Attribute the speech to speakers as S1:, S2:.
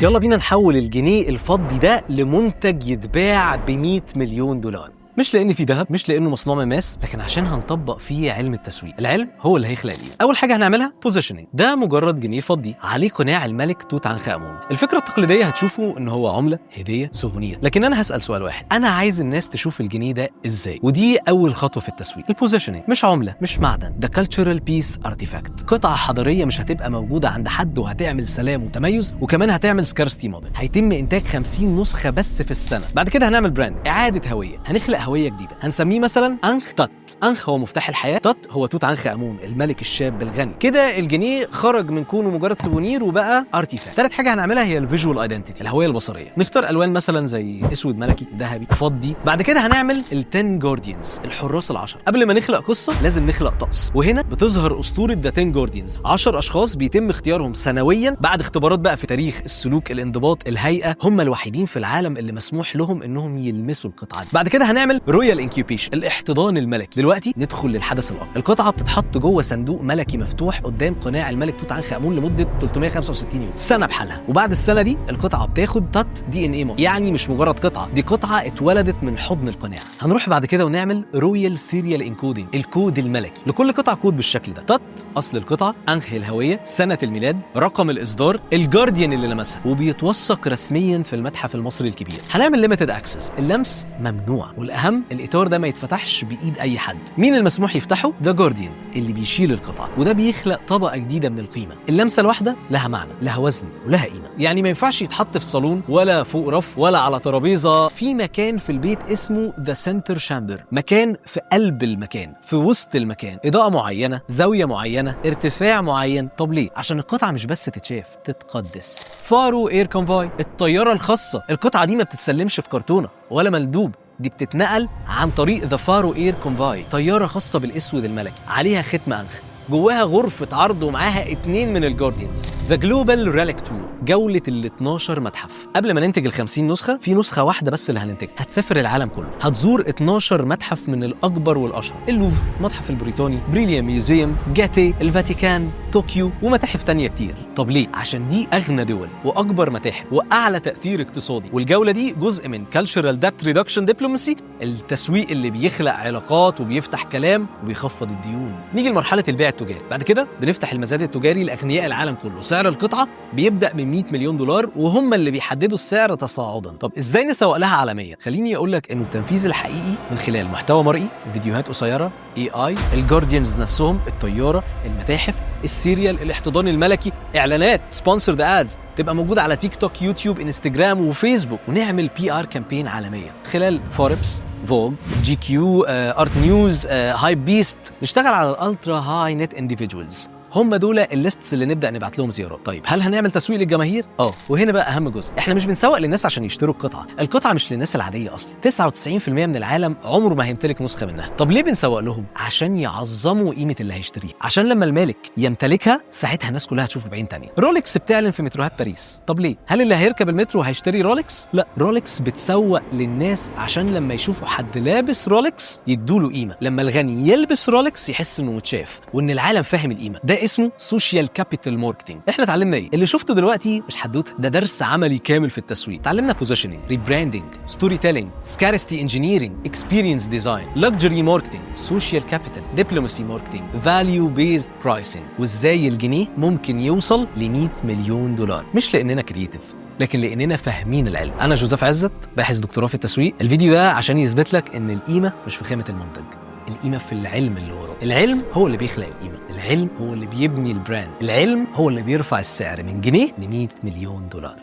S1: يلا بينا نحول الجنيه الفضي ده لمنتج يتباع ب100 مليون دولار. مش لان في ذهب، مش لانه مصنوع من ماس، لكن عشان هنطبق فيه علم التسويق. العلم هو اللي هيخلق ليه. اول حاجه هنعملها بوزيشننج. ده مجرد جنيه فضي عليه قناع الملك توت عنخ امون. الفكره التقليديه هتشوفوا ان هو عمله، هديه، سوفونير، لكن انا هسال سؤال واحد، انا عايز الناس تشوف الجنيه ده ازاي؟ ودي اول خطوه في التسويق. البوزيشننج مش عمله، مش معدن، ده كالتشرال بيس ارتيفاكت، قطعه حضاريه مش هتبقى موجوده عند حد، وهتعمل سلام وتميز، وكمان هتعمل سكارستي موديل. هيتم انتاج 50 نسخه بس في السنه. بعد كده هنعمل براند، اعاده هويه، هنخلق هويه جديده، هنسميه مثلا انخ تات. انخ هو مفتاح الحياه، تات هو توت عنخ امون الملك الشاب الغني. كده الجنيه خرج من كونه مجرد سوفونير وبقى ارتيفاكت. ثالث حاجه هنعملها هي الفيجوال ايدنتيتي، الهويه البصريه. نختار الوان مثلا زي اسود ملكي، ذهبي، فضي. بعد كده هنعمل ال10 جارديانز، الحراس ال10. قبل ما نخلق قصه لازم نخلق طقس، وهنا بتظهر اسطوره ذا 10 جارديانز، 10 اشخاص بيتم اختيارهم سنويا بعد اختبارات بقى في تاريخ السلوك، الانضباط، الهيئه. هم الوحيدين في العالم اللي مسموح لهم انهم يلمسوا القطعه دي. بعد كده هنعمل رويال انكيوبيشن، الاحتضان الملكي. دلوقتي ندخل للحدث الاكبر. القطعه بتتحط جوه صندوق ملكي مفتوح قدام قناع الملك توت عنخ امون لمده 365 يوم، سنه بحالها. وبعد السنه دي القطعه بتاخد تات دي ان اي، يعني مش مجرد قطعه، دي قطعه اتولدت من حضن القناع. هنروح بعد كده ونعمل رويال سيريال انكودنج، الكود الملكي. لكل قطعه كود بالشكل ده، تات اصل القطعه، انخ الهويه، سنه الميلاد، رقم الاصدار، الجارديان اللي لمسها، وبيتوثق رسميا في المتحف المصري الكبير. هنعمل ليميتد اكسس، اللمس ممنوع، والاهم الاطار ده ما يتفتحش بايد اي حد. مين المسموح يفتحه؟ ده جارديان اللي بيشيل القطعه، وده بيخلق طبقه جديده من القيمه. اللمسه الواحده لها معنى، لها وزن، ولها قيمه. يعني ما ينفعش يتحط في صالون، ولا فوق رف، ولا على ترابيزه. في مكان في البيت اسمه ذا سنتر شامبر، مكان في قلب المكان، في وسط المكان، اضاءه معينه، زاويه معينه، ارتفاع معين. طب ليه؟ عشان القطعه مش بس تتشاف، تتقدس. فارو اير كونفاي، الطياره الخاصه. القطعه دي ما بتتسلمش في كرتونه ولا ملدوب، دي بتتنقل عن طريق ذا فارو اير كونفاي، طياره خاصه بالاسود الملكي، عليها ختم انخ، جواها غرفة عرض ومعاها 2 من الجارديانز. ذا جلوبال ريليك تور، جولة ال12 متحف. قبل ما ننتج ال50 نسخة، في نسخة واحدة بس اللي هننتجها، هتسافر العالم كله، هتزور 12 متحف من الأكبر والأشهر: اللوفر، المتحف البريطاني، بريليا ميوزيوم، جاتي، الفاتيكان، طوكيو، ومتاحف تانية كتير. طب ليه؟ عشان دي أغنى دول وأكبر متاحف وأعلى تأثير اقتصادي، والجولة دي جزء من Cultural Debt Reduction Diplomacy، التسويق اللي بيخلق علاقات وبيفتح كلام وبيخفض الديون. نيجي لمرحلة البيع التجاري. بعد كده بنفتح المزاد التجاري لاغنياء العالم كله. سعر القطعه بيبدا من 100 مليون دولار، وهم اللي بيحددوا السعر تصاعدا. طب ازاي نسوق لها عالميا؟ خليني اقول لك انه التنفيذ الحقيقي من خلال محتوى مرئي، فيديوهات قصيره، اي، الجارديانز نفسهم، الطياره، المتاحف، السيريال، الاحتضان الملكي، اعلانات، سبونسرد ادز تبقى موجوده على تيك توك، يوتيوب، انستجرام، وفيسبوك. ونعمل PR كامبين عالميه خلال فوربس، فوغ، جي كيو، ارت نيوز، هاي بيست. نشتغل على الالترا هاي نت انديفيدوالز، هم دول الليستس اللي نبدا نبعت لهم زيارات. طيب هل هنعمل تسويق للجماهير؟ وهنا بقى اهم جزء، احنا مش بنسوق للناس عشان يشتروا القطعه مش للناس العاديه اصلا. 99% من العالم عمره ما هيمتلك نسخه منها. طب ليه بنسوق لهم؟ عشان يعظموا قيمه اللي هيشتريه، عشان لما المالك يمتلكها ساعتها الناس كلها هتشوفه بعين تانية. رولكس بتعلن في متروهات باريس. طب ليه؟ هل اللي هيركب المترو هيشتري رولكس؟ لا، رولكس بتسوق للناس عشان لما يشوفوا حد لابس رولكس يدوله قيمه، لما الغني يلبس رولكس يحس انه متشاف وان العالم فاهم القيمه. ده اسمه سوشيال كابيتال ماركتنج. احنا اتعلمنا ايه؟ اللي شفته دلوقتي مش حدوته، ده درس عملي كامل في التسويق. اتعلمنا بوزيشننج، ريبراندنج، ستوري تيلينج، سكارستي انجينيرنج، اكسبيرينس ديزاين، لكجري ماركتنج، سوشيال كابيتال، دبلوماسي ماركتنج، فاليو بيزد برايسنج، وازاي الجنيه ممكن يوصل ل100 مليون دولار. مش لاننا كرييتيف، لكن لاننا فاهمين العلم. انا جوزيف عزت، باحث دكتوراه في التسويق. الفيديو ده عشان يثبت لك ان القيمه مش في خامه المنتج، القيمة في العلم اللي وراه. العلم هو اللي بيخلق القيمة، العلم هو اللي بيبني البراند، العلم هو اللي بيرفع السعر من جنيه ل100 مليون دولار.